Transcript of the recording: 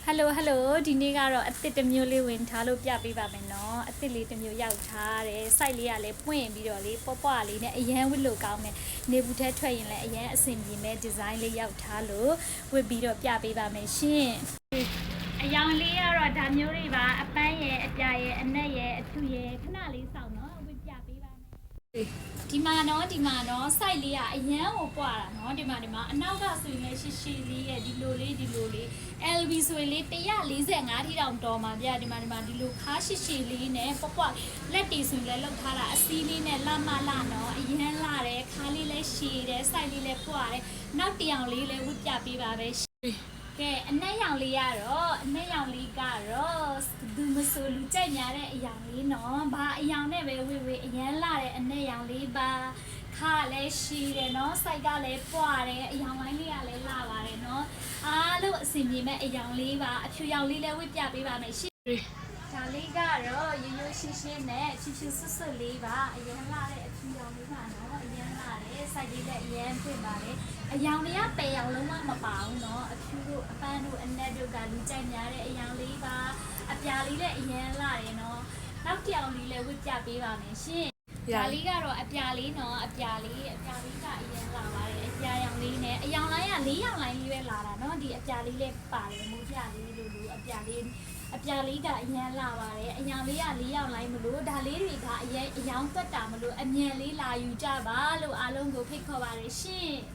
Hello hello ဒီနေ့ကတော့အစ်စ်တစ်မျိုးလေးဝင်ထားလို့ပြပေးပါမယ်နော်အစ်စ်လေးတစ်မျိုးရောက်ထားတယ် site လေးကလည်းပွင့်ပြီးတော့လေပွားပွားလေးနဲ့အရန်ဝစ်လို့ကောင်းတယ်နေဘူးထဲထွက်ရင်လည်းအရန်အဆင်ပြေမဲ့ design လေးရောက်ထားလို့ဝစ်ပြီးတော့ပြပေးပါမယ်ရှင်အယောင်လေးကတော့ဒါမျိုးတွေပါအပန်းရဲ့အပြာရဲ့အနက်ရဲ့အထူရဲ့ခဏလေးစောင့်နော်ဝစ်ပြပေးပါမယ်ဒီမှာနော် site လေးကအရန်ကိုပွားတာနော်ဒီမှာအနောက်ကဆိုရင်လည်းရှည်လေးရဲ့ဒီလိုလေး LV ဆိုရင်လေ145ထိတောင်တော်မှာဗျာဒီမှာဒီလိုခါရှည်လေးနဲ့ပွားလက်တီဆိုရင်လည်းလောက်ထားတာအစည်းလေးနဲ့လှမနော်အရန်လာတယ်ခါလေးလည်းရှည်တယ် site လေးလည်းပွားတယ်နောက်တစ်ယောင်လေးလည်းဝတ်ပြပေးပါပဲကဲအနက်ရောင်လေးကတော့သူမဆိုလူကြိုက်များတဲ့အယောင်လေးနော်ဘာအယောင်နဲ့ပဲဝေအရန်လာတဲ့အနက်ရောင်လေးပါခါလည်းရှည်တယ်နော် site ကလည်းပွားတယ်အယောင်ပိုင်းလေးကလည်းလာပါတယ်နော်အားလုံးအဆင်ပြေမဲ့အယောင်လေးပါအဖြူရောင်လေးလည်းဝတ်ပြပေးပါမယ်ရှင့်ဒါလေးကတော့ရိုးရှင်းနဲ့ချစ်ဆွတ်လေးပါအရင်လာတဲ့အဖြူရောင်လေးပါနော်အရင်လာတဲ့ site လေးလည်းအရင်ဖွင့်ပါတယ်အယောင်တွေကပယ်ရောင်လုံးဝမပါဘူးနော်အဖြူတို့အပန်းတို့အနက်တို့ကလူကြိုက်များတဲ့အယောင်လေးပါအပြာလေးလည်းအရင်လာတယ်နော်နောက်တစ်ယောင်လေးလည်းဝတ်ပြပေးပါမယ်ရှင့်ဒါလေးကတော့အပြာလေးနော်အပြာလေးကအရင်လာပါတယ်အပြာရောင်လေးနဲ့အယောင်လိုင်းက4ရောင်လိုင်းလေးပဲလာတာနော်ဒီအပြာလေးလည်းပါတယ်မိုးပြလေးလိုအပြာလေးကအရင်လာပါတယ်အယောင်လေးက4ရောင်လိုင်းမလို့ဒါလေးတွေကအရင်အယောင်သွက်တာမလို့အမြန်လေးလာယူကြပါလို့အားလုံးကိုဖိတ်ခေါ်ပါတယ်ရှင့်